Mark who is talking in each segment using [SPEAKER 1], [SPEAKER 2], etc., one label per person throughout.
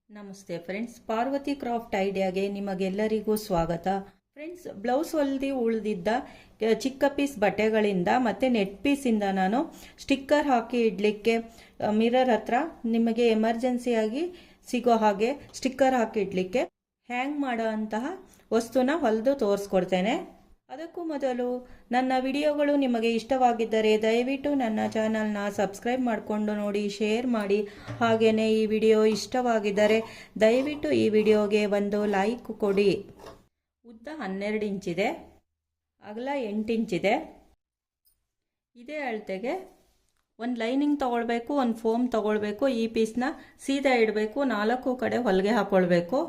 [SPEAKER 1] ನಮಸ್ತೆ friends, Parvati craft ಐಡಿಯಾಗೆ ನಿಮಗೆಲ್ಲರಿಗೂ ಸ್ವಾಗತ. ಫ್ರೆಂಡ್ಸ್, ಬ್ಲೌಸ್ ಹೊಲ್ದಿ ಉಳಿದಿದ್ದ ಚಿಕ್ಕ ಪೀಸ್ ಬಟ್ಟೆಗಳಿಂದ ಮತ್ತು ನೆಟ್ ಪೀಸಿಂದ ನಾನು ಸ್ಟಿಕ್ಕರ್ ಹಾಕಿ ಇಡಲಿಕ್ಕೆ ಮಿರರ್ ಹತ್ರ ನಿಮಗೆ ಎಮರ್ಜೆನ್ಸಿಯಾಗಿ ಸಿಗೋ ಹಾಗೆ ಸ್ಟಿಕ್ಕರ್ ಹಾಕಿ ಇಡಲಿಕ್ಕೆ ಹ್ಯಾಂಗ್ ಮಾಡೋ ಅಂತಹ ವಸ್ತುನ ಹೊಲಿದು ತೋರಿಸ್ಕೊಡ್ತೇನೆ. ಅದಕ್ಕೂ ಮೊದಲು ನನ್ನ ವಿಡಿಯೋಗಳು ನಿಮಗೆ ಇಷ್ಟವಾಗಿದ್ದರೆ ದಯವಿಟ್ಟು ನನ್ನ ಚಾನಲ್ನ ಸಬ್ಸ್ಕ್ರೈಬ್ ಮಾಡಿಕೊಂಡು ನೋಡಿ, ಶೇರ್ ಮಾಡಿ. ಹಾಗೆಯೇ ಈ ವಿಡಿಯೋ ಇಷ್ಟವಾಗಿದ್ದರೆ ದಯವಿಟ್ಟು ಈ ವಿಡಿಯೋಗೆ ಒಂದು ಲೈಕ್ ಕೊಡಿ. ಉದ್ದ 12 ಇಂಚಿದೆ, ಅಗಲ 8 ಇಂಚಿದೆ. ಇದೇ ಅಳತೆಗೆ ಒಂದು ಲೈನಿಂಗ್ ತೊಗೊಳ್ಬೇಕು, ಒಂದು ಫೋಮ್ ತೊಗೊಳ್ಬೇಕು. ಈ ಪೀಸ್ನ ಸೀದಾ ಇಡಬೇಕು, 4 ಕಡೆ ಹೊಲಿಗೆ ಹಾಕ್ಕೊಳ್ಬೇಕು.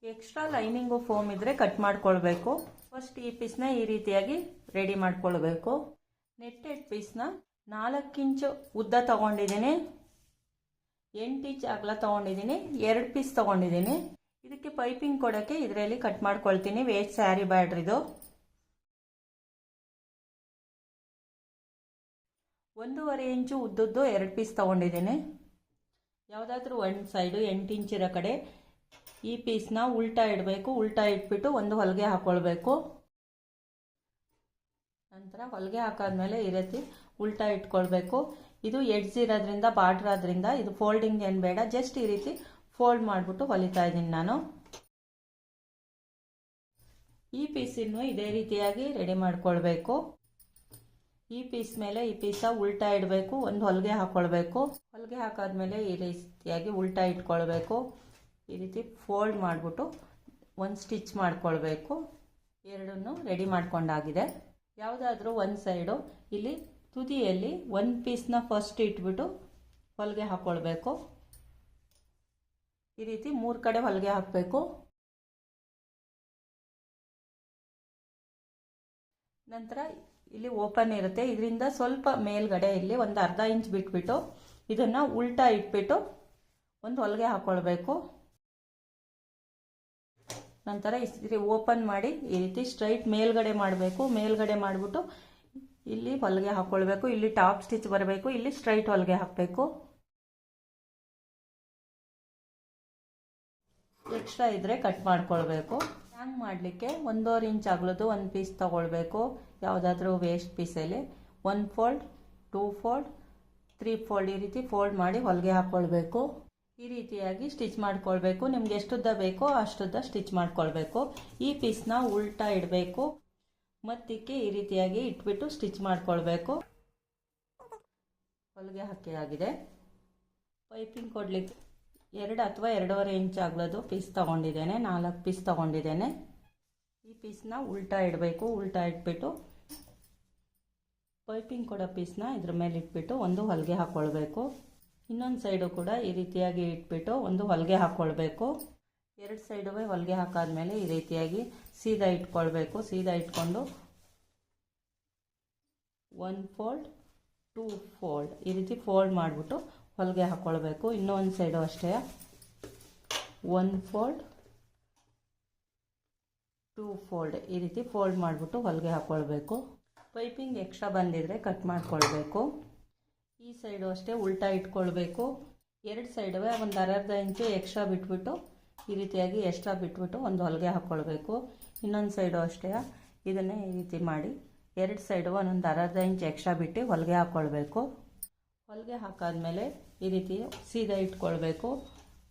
[SPEAKER 1] ಎಕ್ಸ್ಟ್ರಾ ಲೈನಿಂಗು ಫೋಮ್ ಇದ್ದರೆ ಕಟ್ ಮಾಡ್ಕೊಳ್ಬೇಕು. ಫಸ್ಟ್ ಈ ಪೀಸ್ನ ಈ ರೀತಿಯಾಗಿ ರೆಡಿ ಮಾಡ್ಕೊಳ್ಬೇಕು. ನೆಟ್ಟೆಡ್ ಪೀಸ್ನ 4 ಇಂಚು ಉದ್ದ ತೊಗೊಂಡಿದ್ದೀನಿ, 8 ಇಂಚ್ ಅಗಲ ತೊಗೊಂಡಿದ್ದೀನಿ, 2 ಪೀಸ್ ತೊಗೊಂಡಿದ್ದೀನಿ. ಇದಕ್ಕೆ ಪೈಪಿಂಗ್ ಕೊಡೋಕ್ಕೆ ಇದರಲ್ಲಿ ಕಟ್ ಮಾಡ್ಕೊಳ್ತೀನಿ. ವೇಸ್ಟ್ ಸ್ಯಾರಿ ಬ್ಯಾಡ್ರಿದು 1.5 ಇಂಚು ಉದ್ದದ್ದು 2 ಪೀಸ್ ತೊಗೊಂಡಿದ್ದೀನಿ. ಯಾವುದಾದ್ರೂ ಒಂದು ಸೈಡು 8 ಇಂಚಿರ ಕಡೆ ಈ ಪೀಸ್ನ ಉಲ್ಟಾ ಇಡಬೇಕು. ಉಲ್ಟಾ ಇಟ್ಬಿಟ್ಟು ಒಂದು ಹೊಲಿಗೆ ಹಾಕ್ಕೊಳ್ಬೇಕು. ನಂತರ ಹೊಲಿಗೆ ಹಾಕಾದ್ಮೇಲೆ ಈ ರೀತಿ ಉಲ್ಟಾ ಇಟ್ಕೊಳ್ಬೇಕು. ಇದು ಎಡ್ಜ್ ಇರೋದ್ರಿಂದ, ಬಾರ್ಡ್ರ್ ಆದ್ರಿಂದ ಇದು ಫೋಲ್ಡಿಂಗ್ ಏನು ಬೇಡ, ಜಸ್ಟ್ ಈ ರೀತಿ ಫೋಲ್ಡ್ ಮಾಡಿಬಿಟ್ಟು ಹೊಲಿತಾ ಇದ್ದೀನಿ ನಾನು. ಈ ಪೀಸನ್ನು ಇದೇ ರೀತಿಯಾಗಿ ರೆಡಿ ಮಾಡ್ಕೊಳ್ಬೇಕು. ಈ ಪೀಸ್ ಮೇಲೆ ಈ ಪೀಸ ಉಲ್ಟಾ ಇಡಬೇಕು, ಒಂದು ಹೊಲಿಗೆ ಹಾಕ್ಕೊಳ್ಬೇಕು. ಹೊಲಿಗೆ ಹಾಕಾದ್ಮೇಲೆ ಈ ರೀತಿಯಾಗಿ ಉಲ್ಟಾ ಇಟ್ಕೊಳ್ಬೇಕು. ಈ ರೀತಿ ಫೋಲ್ಡ್ ಮಾಡಿಬಿಟ್ಟು ಒಂದು ಸ್ಟಿಚ್ ಮಾಡ್ಕೊಳ್ಬೇಕು. ಎರಡನ್ನೂ ರೆಡಿ ಮಾಡ್ಕೊಂಡಾಗಿದೆ. ಯಾವುದಾದ್ರೂ ಒಂದು ಸೈಡು ಇಲ್ಲಿ ತುದಿಯಲ್ಲಿ ಒಂದು ಪೀಸ್ನ ಫಸ್ಟ್ ಇಟ್ಬಿಟ್ಟು ಹೊಲಿಗೆ ಹಾಕ್ಕೊಳ್ಬೇಕು. ಈ ರೀತಿ 3 ಕಡೆ ಹೊಲಿಗೆ ಹಾಕಬೇಕು. ನಂತರ ಇಲ್ಲಿ ಓಪನ್ ಇರುತ್ತೆ, ಇದರಿಂದ ಸ್ವಲ್ಪ ಮೇಲ್ಗಡೆ ಇಲ್ಲಿ ಒಂದು ಅರ್ಧ ಇಂಚ್ ಬಿಟ್ಬಿಟ್ಟು ಇದನ್ನು ಉಲ್ಟಾ ಇಟ್ಬಿಟ್ಟು ಒಂದು ಹೊಲಿಗೆ ಹಾಕ್ಕೊಳ್ಬೇಕು. ನಂತರ ಈ ಓಪನ್ ಮಾಡಿ ಈ ರೀತಿ ಸ್ಟ್ರೈಟ್ ಮೇಲ್ಗಡೆ ಮಾಡಬೇಕು. ಮೇಲ್ಗಡೆ ಮಾಡಿಬಿಟ್ಟು ಇಲ್ಲಿ ಹೊಲಿಗೆ ಹಾಕ್ಕೊಳ್ಬೇಕು. ಇಲ್ಲಿ ಟಾಪ್ ಸ್ಟಿಚ್ ಬರಬೇಕು, ಇಲ್ಲಿ ಸ್ಟ್ರೈಟ್ ಹೊಲಿಗೆ ಹಾಕಬೇಕು. ಎಕ್ಸ್ಟ್ರಾ ಇದ್ರೆ ಕಟ್ ಮಾಡ್ಕೊಳ್ಬೇಕು. ಹ್ಯಾಂಗ್ ಮಾಡಲಿಕ್ಕೆ 1.5 ಇಂಚ್ ಅಗಲದ್ದು ಒಂದು ಪೀಸ್ ತಗೊಳ್ಬೇಕು. ಯಾವುದಾದ್ರೂ ವೇಸ್ಟ್ ಪೀಸಲ್ಲಿ 1 ಫೋಲ್ಡ್, 2 ಫೋಲ್ಡ್, 3 ಫೋಲ್ಡ್ ಈ ರೀತಿ ಫೋಲ್ಡ್ ಮಾಡಿ ಹೊಲಿಗೆ ಹಾಕ್ಕೊಳ್ಬೇಕು. ಈ ರೀತಿಯಾಗಿ ಸ್ಟಿಚ್ ಮಾಡ್ಕೊಳ್ಬೇಕು. ನಿಮ್ಗೆ ಎಷ್ಟುದ್ದ ಬೇಕೋ ಅಷ್ಟುದ್ದ ಸ್ಟಿಚ್ ಮಾಡ್ಕೊಳ್ಬೇಕು. ಈ ಪೀಸ್ನ ಉಲ್ಟಾ ಇಡಬೇಕು, ಮತ್ತಿಕ್ಕೆ ಈ ರೀತಿಯಾಗಿ ಇಟ್ಬಿಟ್ಟು ಸ್ಟಿಚ್ ಮಾಡ್ಕೊಳ್ಬೇಕು. ಹೊಲಿಗೆ ಹಾಕಿ ಆಗಿದೆ. ಪೈಪಿಂಗ್ ಕೊಡ್ಲಿಕ್ಕೆ 2 ಅಥವಾ 2.5 ಇಂಚ್ ಅಗಲದ್ದು ಪೀಸ್ ತಗೊಂಡಿದ್ದೇನೆ, 4 ಪೀಸ್ ತಗೊಂಡಿದ್ದೇನೆ. ಈ ಪೀಸ್ನ ಉಲ್ಟಾ ಇಡಬೇಕು. ಉಲ್ಟಾ ಇಟ್ಬಿಟ್ಟು ಪೈಪಿಂಗ್ ಕೊಡೋ ಪೀಸ್ನ ಇದ್ರ ಮೇಲೆ ಇಟ್ಬಿಟ್ಟು ಒಂದು ಹೊಲಿಗೆ ಹಾಕ್ಕೊಳ್ಬೇಕು. ಇನ್ನೊಂದು ಸೈಡು ಕೂಡ ಈ ರೀತಿಯಾಗಿ ಇಟ್ಬಿಟ್ಟು ಒಂದು ಹೊಲಿಗೆ ಹಾಕ್ಕೊಳ್ಬೇಕು. 2 ಸೈಡು ಹೊಲಿಗೆ ಹಾಕಾದ್ಮೇಲೆ ಈ ರೀತಿಯಾಗಿ ಸೀದಾ ಇಟ್ಕೊಳ್ಬೇಕು. ಸೀದಾ ಇಟ್ಕೊಂಡು 1 ಫೋಲ್ಡ್, 2 ಫೋಲ್ಡ್ ಈ ರೀತಿ ಫೋಲ್ಡ್ ಮಾಡಿಬಿಟ್ಟು ಹೊಲಿಗೆ ಹಾಕ್ಕೊಳ್ಬೇಕು. ಇನ್ನೊಂದು ಸೈಡು ಅಷ್ಟೇ 1 ಫೋಲ್ಡ್, 2 ಫೋಲ್ಡ್ ಈ ರೀತಿ ಫೋಲ್ಡ್ ಮಾಡಿಬಿಟ್ಟು ಹೊಲಿಗೆ ಹಾಕ್ಕೊಳ್ಬೇಕು. ಪೈಪಿಂಗ್ ಎಕ್ಸ್ಟ್ರಾ ಬಂದಿದ್ರೆ ಕಟ್ ಮಾಡ್ಕೊಳ್ಬೇಕು. ಈ ಸೈಡು ಅಷ್ಟೇ ಉಲ್ಟಾ ಇಟ್ಕೊಳ್ಬೇಕು. 2 ಸೈಡು ಒಂದು ಅರ್ಧ ಇಂಚು ಎಕ್ಸ್ಟ್ರಾ ಬಿಟ್ಬಿಟ್ಟು ಈ ರೀತಿಯಾಗಿ ಎಕ್ಸ್ಟ್ರಾ ಬಿಟ್ಬಿಟ್ಟು ಒಂದು ಹೊಲಿಗೆ ಹಾಕ್ಕೊಳ್ಬೇಕು. ಇನ್ನೊಂದು ಸೈಡು ಅಷ್ಟೇ ಇದನ್ನೇ ಈ ರೀತಿ ಮಾಡಿ 2 ಸೈಡು ಒಂದೊಂದು ಅರ್ಧ ಇಂಚ್ ಎಕ್ಸ್ಟ್ರಾ ಬಿಟ್ಟು ಹೊಲಿಗೆ ಹಾಕ್ಕೊಳ್ಬೇಕು. ಹೊಲಿಗೆ ಹಾಕಾದ್ಮೇಲೆ ಈ ರೀತಿ ಸೀದಾ ಇಟ್ಕೊಳ್ಬೇಕು.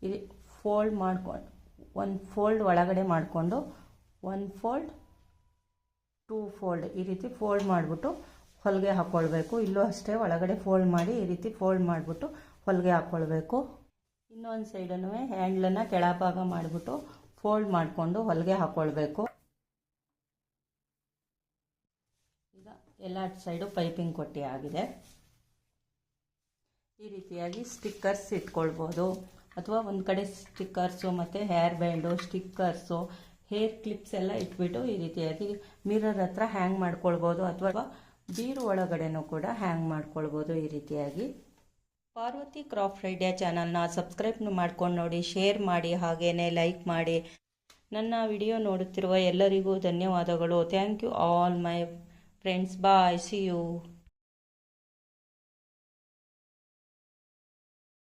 [SPEAKER 1] ಇಲ್ಲಿ ಫೋಲ್ಡ್ ಮಾಡ್ಕೊಂಡು 1 ಫೋಲ್ಡ್ ಒಳಗಡೆ ಮಾಡಿಕೊಂಡು 1 ಫೋಲ್ಡ್, 2 ಫೋಲ್ಡ್ ಈ ರೀತಿ ಫೋಲ್ಡ್ ಮಾಡಿಬಿಟ್ಟು ಹೊಲಿಗೆ ಹಾಕ್ಕೊಳ್ಬೇಕು. ಇಲ್ಲೂ ಅಷ್ಟೇ ಒಳಗಡೆ ಫೋಲ್ಡ್ ಮಾಡಿ ಈ ರೀತಿ ಫೋಲ್ಡ್ ಮಾಡಿಬಿಟ್ಟು ಹೊಲಿಗೆ ಹಾಕ್ಕೊಳ್ಬೇಕು. ಇನ್ನೊಂದು ಸೈಡನ್ನು ಹ್ಯಾಂಡ್ಲನ್ನು ಕೆಳಭಾಗ ಮಾಡಿಬಿಟ್ಟು ಫೋಲ್ಡ್ ಮಾಡಿಕೊಂಡು ಹೊಲಿಗೆ ಹಾಕ್ಕೊಳ್ಬೇಕು. ಈಗ ಎಲ್ಲ ಸೈಡು ಪೈಪಿಂಗ್ ಕೊಟ್ಟಿ ಆಗಿದೆ. ಈ ರೀತಿಯಾಗಿ ಸ್ಟಿಕ್ಕರ್ಸ್ ಇಟ್ಕೊಳ್ಬೋದು, ಅಥವಾ ಒಂದು ಕಡೆ ಸ್ಟಿಕ್ಕರ್ಸು ಮತ್ತು hair band, stickers, hair clips ಎಲ್ಲ ಇಟ್ಬಿಟ್ಟು ಈ ರೀತಿಯಾಗಿ ಮಿರರ್ ಹತ್ರ ಹ್ಯಾಂಗ್ ಮಾಡ್ಕೊಳ್ಬೋದು, ಅಥವಾ ಬೀರು ಒಳಗಡೆನೂ ಕೂಡ ಹ್ಯಾಂಗ್ ಮಾಡ್ಕೊಳ್ಬೋದು. ಈ ರೀತಿಯಾಗಿ ಪಾರ್ವತಿ ಕ್ರಾಫ್ಟ್ ಐಡಿಯಾ ಚಾನಲ್ನ ಸಬ್ಸ್ಕ್ರೈಬ್ ಮಾಡ್ಕೊಂಡು ನೋಡಿ, ಶೇರ್ ಮಾಡಿ, ಹಾಗೇನೆ ಲೈಕ್ ಮಾಡಿ. ನನ್ನ ವಿಡಿಯೋ ನೋಡುತ್ತಿರುವ ಎಲ್ಲರಿಗೂ ಧನ್ಯವಾದಗಳು. Thank you all my friends bye, see you.